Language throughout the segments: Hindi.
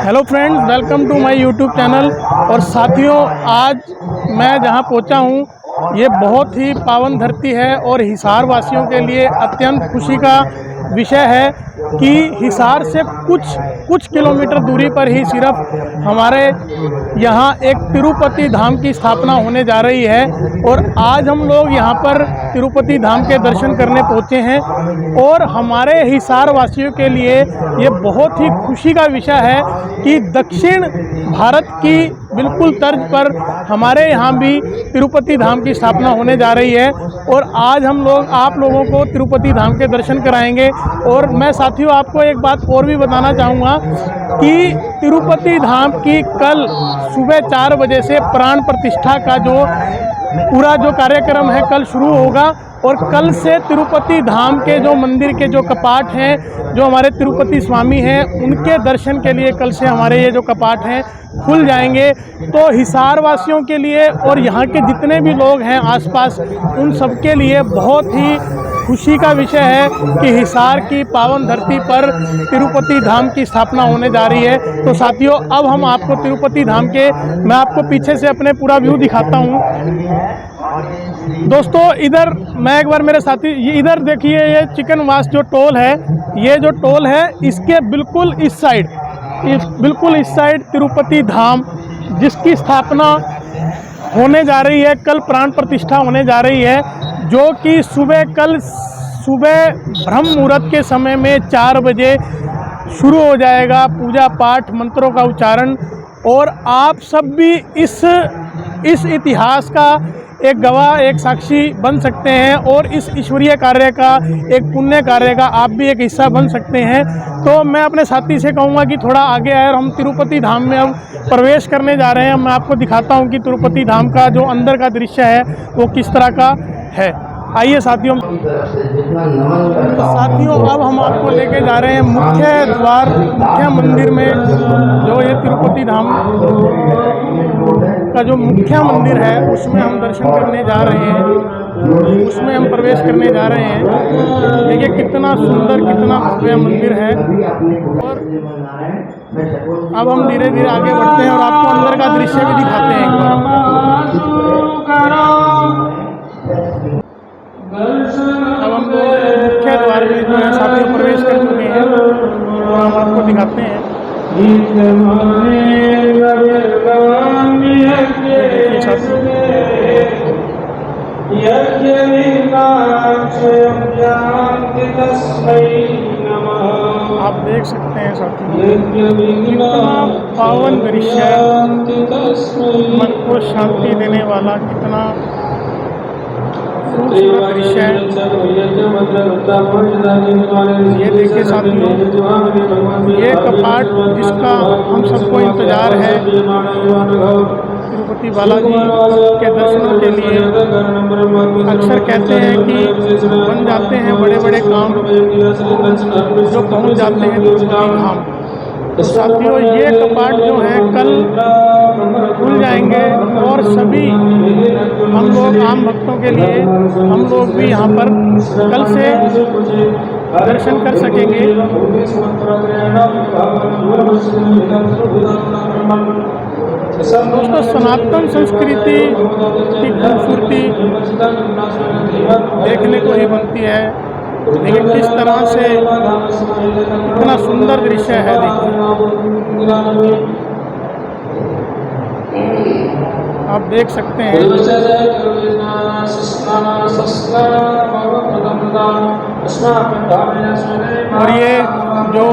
Hello friends, welcome to my YouTube channel. और साथियों, आज मैं जहां पहुंचा हूं ये बहुत ही पावन धरती है और हिसार वासियों के लिए अत्यंत खुशी का विषय है कि हिसार से कुछ किलोमीटर दूरी पर ही सिर्फ हमारे यहाँ एक तिरुपति धाम की स्थापना होने जा रही है। और आज हम लोग यहाँ पर तिरुपति धाम के दर्शन करने पहुँचे हैं और हमारे हिसार वासियों के लिए ये बहुत ही खुशी का विषय है कि दक्षिण भारत की बिल्कुल तर्ज पर हमारे यहाँ भी तिरुपति धाम की स्थापना होने जा रही है। और आज हम लोग आप लोगों को तिरुपति धाम के दर्शन कराएंगे। और मैं साथियों आपको एक बात और भी बताना चाहूँगा कि तिरुपति धाम की कल सुबह 4 बजे से प्राण प्रतिष्ठा का जो पूरा कार्यक्रम है कल शुरू होगा। और कल से तिरुपति धाम के जो मंदिर के जो कपाट हैं, जो हमारे तिरुपति स्वामी हैं, उनके दर्शन के लिए कल से हमारे ये जो कपाट हैं खुल जाएंगे। तो हिसार वासियों के लिए और यहाँ के जितने भी लोग हैं आसपास, उन सब के लिए बहुत ही खुशी का विषय है कि हिसार की पावन धरती पर तिरुपति धाम की स्थापना होने जा रही है। तो साथियों, अब हम आपको तिरुपति धाम के मैं आपको पीछे से अपने पूरा व्यू दिखाता हूँ। दोस्तों, इधर मैं एक बार मेरे साथी इधर देखिए, ये चिकन वास जो टोल है, ये जो टोल है इसके बिल्कुल इस साइड तिरुपति धाम जिसकी स्थापना होने जा रही है, कल प्राण प्रतिष्ठा होने जा रही है, जो कि कल सुबह ब्रह्म मुहूर्त के समय में 4 बजे शुरू हो जाएगा पूजा पाठ, मंत्रों का उच्चारण। और आप सब भी इस इतिहास का एक गवाह, एक साक्षी बन सकते हैं और इस ईश्वरीय कार्य का, एक पुण्य कार्य का आप भी एक हिस्सा बन सकते हैं। तो मैं अपने साथी से कहूँगा कि थोड़ा आगे आए और हम तिरुपति धाम में अब प्रवेश करने जा रहे हैं। मैं आपको दिखाता हूँ कि तिरुपति धाम का जो अंदर का दृश्य है वो किस तरह का है। आइए साथियों। तो साथियों, अब हम आपको लेके जा रहे हैं मुख्य मंदिर में, जो ये तिरुपति धाम का जो मुख्य मंदिर है उसमें हम दर्शन करने जा रहे हैं, उसमें हम प्रवेश करने जा रहे हैं। देखिए कितना सुंदर, कितना भव्य मंदिर है। और अब हम धीरे धीरे आगे बढ़ते हैं और आपको अंदर का दृश्य भी दिखाते हैं एक बार। अब हम मुख्य द्वार में जो है साथियों प्रवेश कर चुके हैं और हम आपको दिखाते हैं। आप देख सकते हैं साथियों कितना पावन दृश्य, मन को शांति देने वाला, कितना खूबसूरत दृश्य है। ये देखिए साथियों, ये कपाट जिसका हम सबको इंतजार है तिरुपति बालाजी के दर्शनों के लिए। अक्सर कहते हैं कि बन जाते हैं बड़े बड़े काम जो पहुंच जाते हैं तिरुपति धाम। तो साथियों, ये कपाट जो है कल खुल जाएंगे और सभी हम लोग आम भक्तों के लिए हम लोग भी यहाँ पर कल से दर्शन कर सकेंगे। दोस्तों, सनातन संस्कृति की खूबसूरती देखने को ही बनती है। लेकिन किस तरह से इतना सुंदर दृश्य है, देखिए आप देख सकते हैं। और ये जो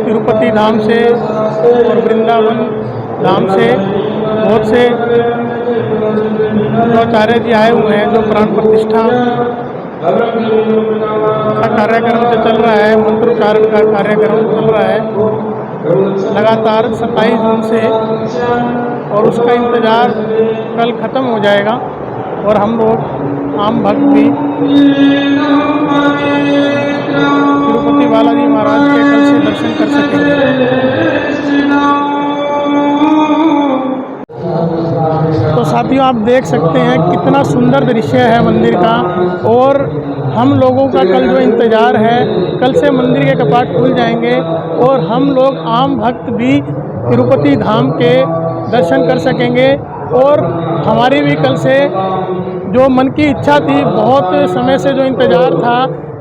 तिरुपति धाम से और वृंदावन धाम से बहुत से जो आचार्य जी आए हुए हैं, जो प्राण प्रतिष्ठा का कार्यक्रम जो चल रहा है, मंत्रोच्चारण का कार्यक्रम चल रहा है लगातार 27 जून से, और उसका इंतज़ार कल ख़त्म हो जाएगा और हम लोग आम भक्त भी तिरुपति बालाजी महाराज के कल से दर्शन कर सकेंगे। तो साथियों, आप देख सकते हैं कितना सुंदर दृश्य है मंदिर का। और हम लोगों का कल जो इंतज़ार है, कल से मंदिर के कपाट खुल जाएंगे और हम लोग आम भक्त भी तिरुपति धाम के दर्शन कर सकेंगे। और हमारी भी कल से जो मन की इच्छा थी, बहुत समय से जो इंतज़ार था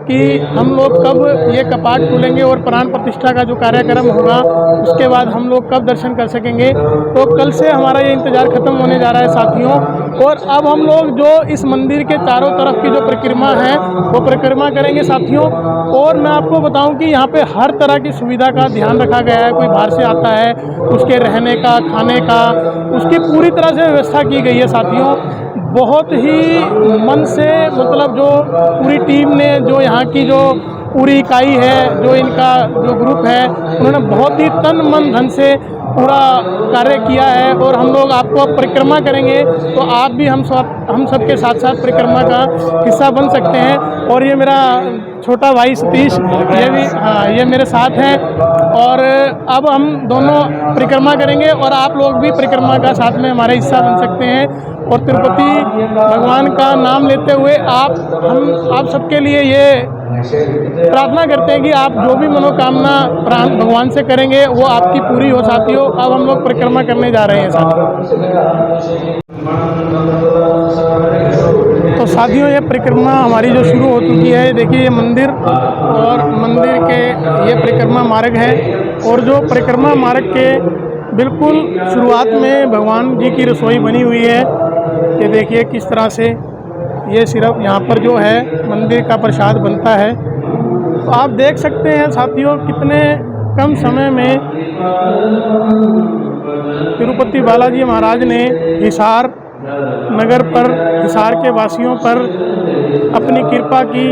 कि हम लोग कब ये कपाट खुलेंगे और प्राण प्रतिष्ठा का जो कार्यक्रम होगा उसके बाद हम लोग कब दर्शन कर सकेंगे, तो कल से हमारा ये इंतज़ार ख़त्म होने जा रहा है साथियों। और अब हम लोग जो इस मंदिर के चारों तरफ की जो परिक्रमा है वो परिक्रमा करेंगे साथियों। और मैं आपको बताऊं कि यहाँ पे हर तरह की सुविधा का ध्यान रखा गया है। कोई बाहर से आता है उसके रहने का, खाने का, उसकी पूरी तरह से व्यवस्था की गई है साथियों। बहुत ही मन से, मतलब जो पूरी टीम ने, जो यहाँ की जो पूरी इकाई है, जो इनका जो ग्रुप है, उन्होंने बहुत ही तन मन धन से पूरा कार्य किया है। और हम लोग आपको अब परिक्रमा करेंगे तो आप भी हम सब के साथ साथ परिक्रमा का हिस्सा बन सकते हैं। और ये मेरा छोटा भाई सतीश, ये भी ये मेरे साथ हैं। और अब हम दोनों परिक्रमा करेंगे और आप लोग भी परिक्रमा का साथ में हमारे हिस्सा बन सकते हैं। और तिरुपति भगवान का नाम लेते हुए आप सबके लिए ये प्रार्थना करते हैं कि आप जो भी मनोकामना प्राण भगवान से करेंगे वो आपकी पूरी हो साथियों। अब हम लोग परिक्रमा करने जा रहे हैं साथियों। तो साथियों, ये परिक्रमा हमारी जो शुरू हो चुकी है, देखिए ये मंदिर और मंदिर के ये परिक्रमा मार्ग है। और जो परिक्रमा मार्ग के बिल्कुल शुरुआत में भगवान जी की रसोई बनी हुई है। ये देखिए किस तरह से ये सिर्फ यहाँ पर जो है मंदिर का प्रसाद बनता है। तो आप देख सकते हैं साथियों कितने कम समय में तिरुपति बालाजी महाराज ने हिसार नगर पर, हिसार के वासियों पर अपनी कृपा की,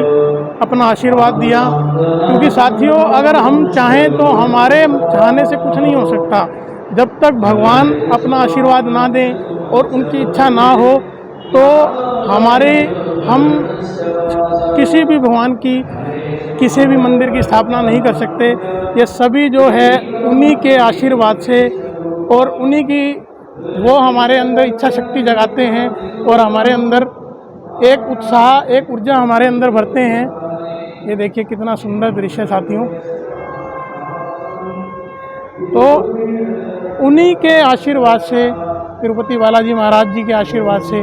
अपना आशीर्वाद दिया। क्योंकि साथियों, अगर हम चाहें तो हमारे चाहने से कुछ नहीं हो सकता। जब तक भगवान अपना आशीर्वाद ना दें और उनकी इच्छा ना हो तो हम किसी भी भगवान की, किसी भी मंदिर की स्थापना नहीं कर सकते। ये सभी जो है उन्हीं के आशीर्वाद से और उन्हीं की, वो हमारे अंदर इच्छा शक्ति जगाते हैं और हमारे अंदर एक उत्साह, एक ऊर्जा हमारे अंदर भरते हैं। ये देखिए कितना सुंदर दृश्य साथियों। तो उन्हीं के आशीर्वाद से, तिरुपति बालाजी महाराज जी के आशीर्वाद से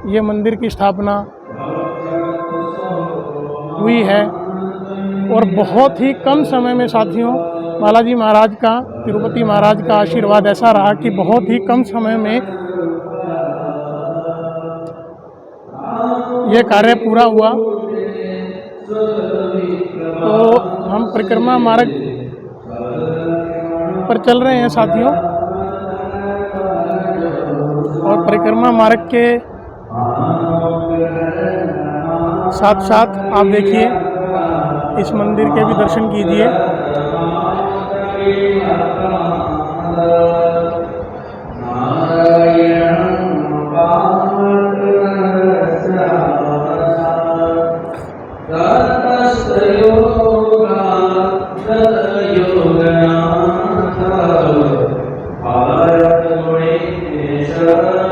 ये मंदिर की स्थापना हुई है। और बहुत ही कम समय में साथियों बालाजी महाराज का, तिरुपति महाराज का आशीर्वाद ऐसा रहा कि बहुत ही कम समय में ये कार्य पूरा हुआ। तो हम परिक्रमा मार्ग पर चल रहे हैं साथियों। और परिक्रमा मार्ग के साथ साथ आप देखिए इस मंदिर के भी दर्शन कीजिए।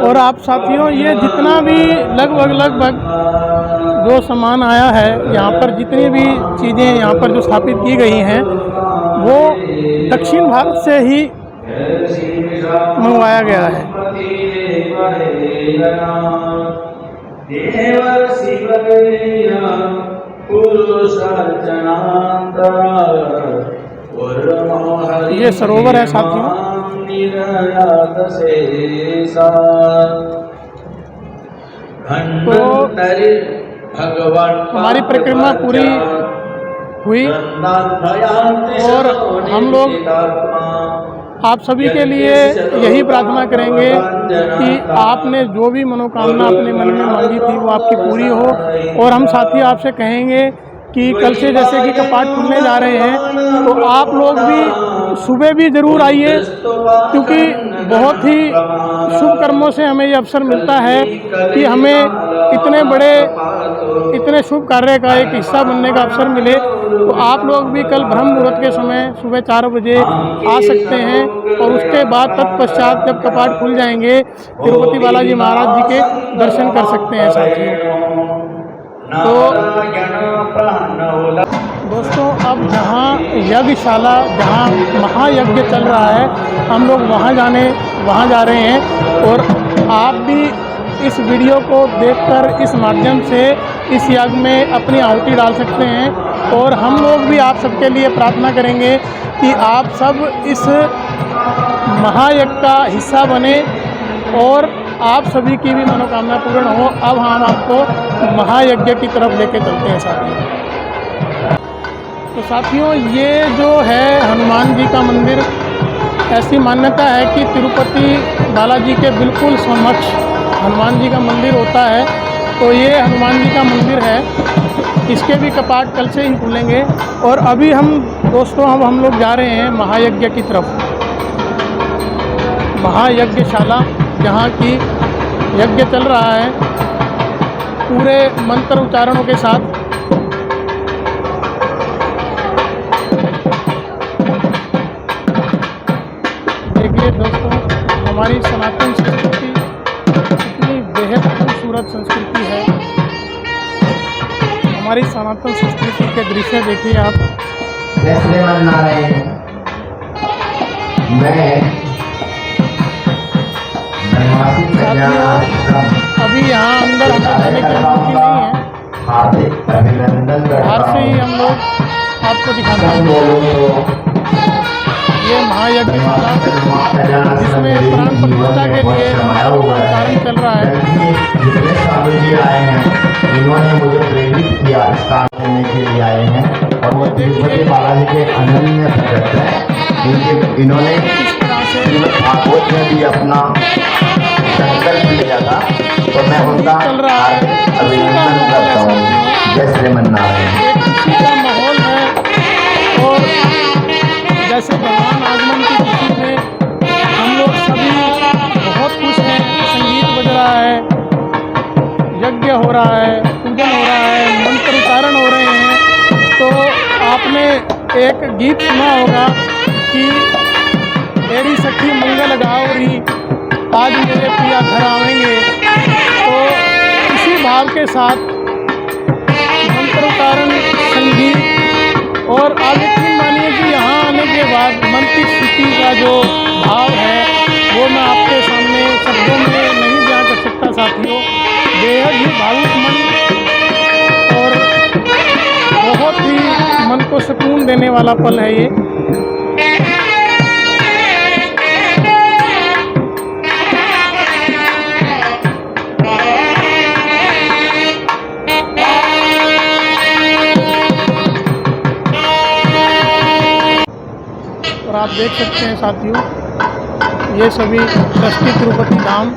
और आप साथियों, ये जितना भी लगभग जो सामान आया है यहाँ पर, जितनी भी चीज़ें यहाँ पर जो स्थापित की गई हैं वो दक्षिण भारत से ही मंगवाया गया है। ये सरोवर है साथियों। तो हमारी परिक्रमा पूरी हुई और हम लोग आप सभी के लिए यही प्रार्थना करेंगे कि आपने जो भी मनोकामना अपने मन में मांगी थी वो आपकी पूरी हो। और हम साथी आपसे कहेंगे कि कल से जैसे कि कपाट खुलने जा रहे हैं तो आप लोग भी सुबह भी ज़रूर आइए, क्योंकि बहुत ही शुभ कर्मों से हमें ये अवसर मिलता है कि हमें इतने शुभ कार्य का एक हिस्सा बनने का अवसर मिले। तो आप लोग भी कल ब्रह्म मुहूर्त के समय सुबह 4 बजे आ सकते हैं। और उसके बाद तत्पश्चात जब कपाट खुल जाएंगे तिरुपति बालाजी महाराज जी के दर्शन कर सकते हैं साथियों। तो दोस्तों अब जहाँ यज्ञशाला, जहाँ महायज्ञ चल रहा है, हम लोग वहाँ जा रहे हैं। और आप भी इस वीडियो को देखकर इस माध्यम से इस यज्ञ में अपनी आहुति डाल सकते हैं। और हम लोग भी आप सबके लिए प्रार्थना करेंगे कि आप सब इस महायज्ञ का हिस्सा बने और आप सभी की भी मनोकामना पूर्ण हो। अब हम आपको महायज्ञ की तरफ लेके चलते हैं साथियों। तो साथियों, ये जो है हनुमान जी का मंदिर, ऐसी मान्यता है कि तिरुपति बालाजी के बिल्कुल समक्ष हनुमान जी का मंदिर होता है। तो ये हनुमान जी का मंदिर है, इसके भी कपाट कल से ही खुलेंगे। और अभी हम लोग जा रहे हैं महायज्ञ की तरफ, महायज्ञशाला जहाँ की यज्ञ चल रहा है पूरे मंत्र उच्चारणों के साथ। देखिए दोस्तों, हमारी सनातन संस्कृति कितनी बेहद खूबसूरत संस्कृति है। हमारी सनातन संस्कृति के दृश्य देखिए आप। अभी यहाँ अंदर हमें जाने की अनुमति नहीं है, बाहर से ही हम लोग आपको दिखाते हैं। ये महायज्ञशाला जिसमें प्राण प्रतिष्ठा के लिए कार्य चल रहा है। जितने स्वामी जी आए हैं, इन्होंने मुझे प्रेरित किया इस काम करने के लिए आए हैं। और वो तिरुपति बालाजी के अनन्य भक्त हैं। इन्होंने भागवत में भी अपना संकल्प लिया था, तो मैं उनका अभिनंदन करता हूँ। जय श्रीमन्नारायण। खुशी का माहौल है और जैसे भगवान आगमन की खुशी में हम लोग सभी बहुत खुश हैं। संगीत बज रहा है, यज्ञ हो रहा है, पूजन हो रहा है, मंत्र उच्चारण हो रहे हैं। तो आपने एक गीत सुना होगा कि एड़ी सखी मंगल गावरी, आज मेरे पिया घर आवेंगे। तो इसी भाव के साथ मंत्र उच्चारण, संगीत और आप यकीन मानिए कि यहाँ आने के बाद मन की स्थिति का जो भाव है वो मैं आपके सामने शब्दों में नहीं बयां कर सकता साथियों। बेहद ही भावुक मन और बहुत ही मन को सुकून देने वाला पल है ये। और आप देख सकते हैं साथियों, ये सभी ट्रस्टी तिरुपति धाम,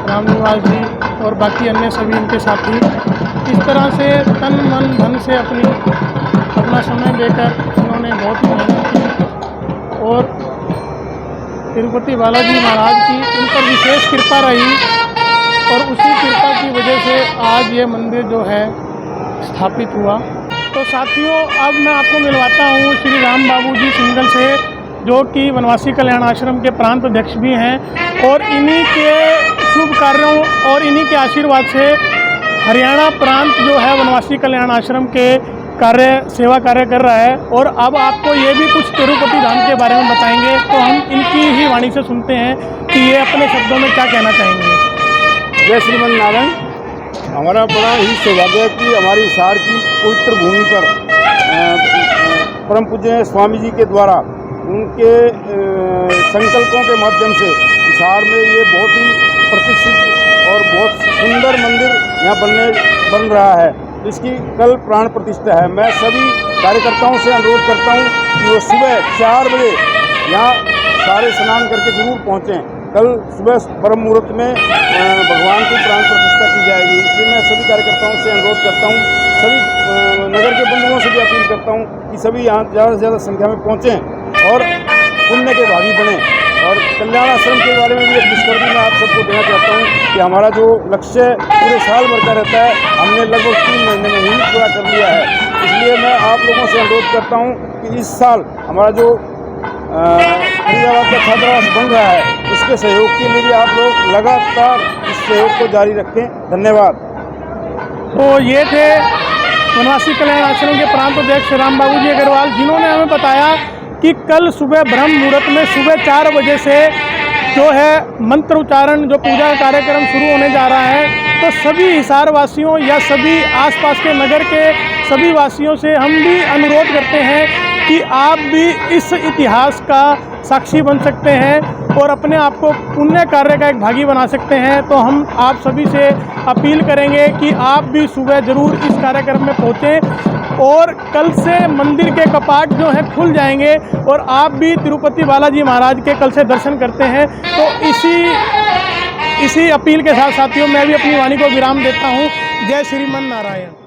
राम निवास जी और बाकी अन्य सभी इनके साथी इस तरह से तन मन धन से अपना समय देकर इन्होंने बहुत ही मेहनत की। और तिरुपति बालाजी महाराज की इन पर विशेष कृपा रही और उसी कृपा की वजह से आज ये मंदिर जो है स्थापित हुआ। तो साथियों, अब मैं आपको मिलवाता हूँ श्री राम बाबू जी सिंगल से, जो कि वनवासी कल्याण आश्रम के प्रांत अध्यक्ष भी हैं। और इन्हीं के शुभ कार्यों और इन्हीं के आशीर्वाद से हरियाणा प्रांत जो है वनवासी कल्याण आश्रम के सेवा कार्य कर रहा है। और अब आपको ये भी कुछ तिरुपति धाम के बारे में बताएंगे, तो हम इनकी ही वाणी से सुनते हैं कि ये अपने शब्दों में क्या कहना चाहेंगे। जय श्रीमन्नारायण। हमारा बड़ा ही सौभाग्य है कि हमारी हिसार की पवित्र भूमि पर परम पूज्य स्वामी जी के द्वारा उनके संकल्पों के माध्यम से हिसार में ये बहुत ही प्रतिष्ठित और बहुत सुंदर मंदिर यहाँ बन रहा है। इसकी कल प्राण प्रतिष्ठा है। मैं सभी कार्यकर्ताओं से अनुरोध करता हूँ कि वो सुबह 4 बजे यहाँ सारे स्नान करके जरूर पहुँचें। कल सुबह ब्रह्म मुहूर्त में भगवान की प्राण प्रतिष्ठा की जाएगी। इसलिए मैं सभी कार्यकर्ताओं से अनुरोध करता हूँ, सभी नगर के बंधुओं से भी अपील करता हूँ कि सभी यहाँ ज़्यादा से ज़्यादा संख्या में पहुँचें और पुण्य के भागी बने। और कल्याण आश्रम के बारे में भी एक निष्कर्ष मैं आप सबको देना चाहता हूँ कि हमारा जो लक्ष्य पूरे साल भर का रहता है, हमने लगभग 3 महीने में ही पूरा कर लिया है। इसलिए मैं आप लोगों से अनुरोध करता हूँ कि इस साल हमारा जो फरीदाबाद का छात्रावास बन रहा है, उसके सहयोग के लिए भी आप लोग लगातार इस सहयोग को जारी रखें। धन्यवाद। तो ये थे वनवासी कल्याण आश्रम के प्रांत अध्यक्ष श्री राम बाबू जी अग्रवाल, जिन्होंने हमें बताया कि कल सुबह ब्रह्म मुहूर्त में सुबह 4 बजे से जो है मंत्र उच्चारण, जो पूजा का कार्यक्रम शुरू होने जा रहा है। तो सभी हिसार वासियों या सभी आसपास के नगर के सभी वासियों से हम भी अनुरोध करते हैं कि आप भी इस इतिहास का साक्षी बन सकते हैं और अपने आप को पुण्य कार्य का एक भागी बना सकते हैं। तो हम आप सभी से अपील करेंगे कि आप भी सुबह ज़रूर इस कार्यक्रम में पहुँचें और कल से मंदिर के कपाट जो हैं खुल जाएंगे और आप भी तिरुपति बालाजी महाराज के कल से दर्शन करते हैं। तो इसी अपील के साथ साथियों मैं भी अपनी वाणी को विराम देता हूँ। जय श्रीमन नारायण।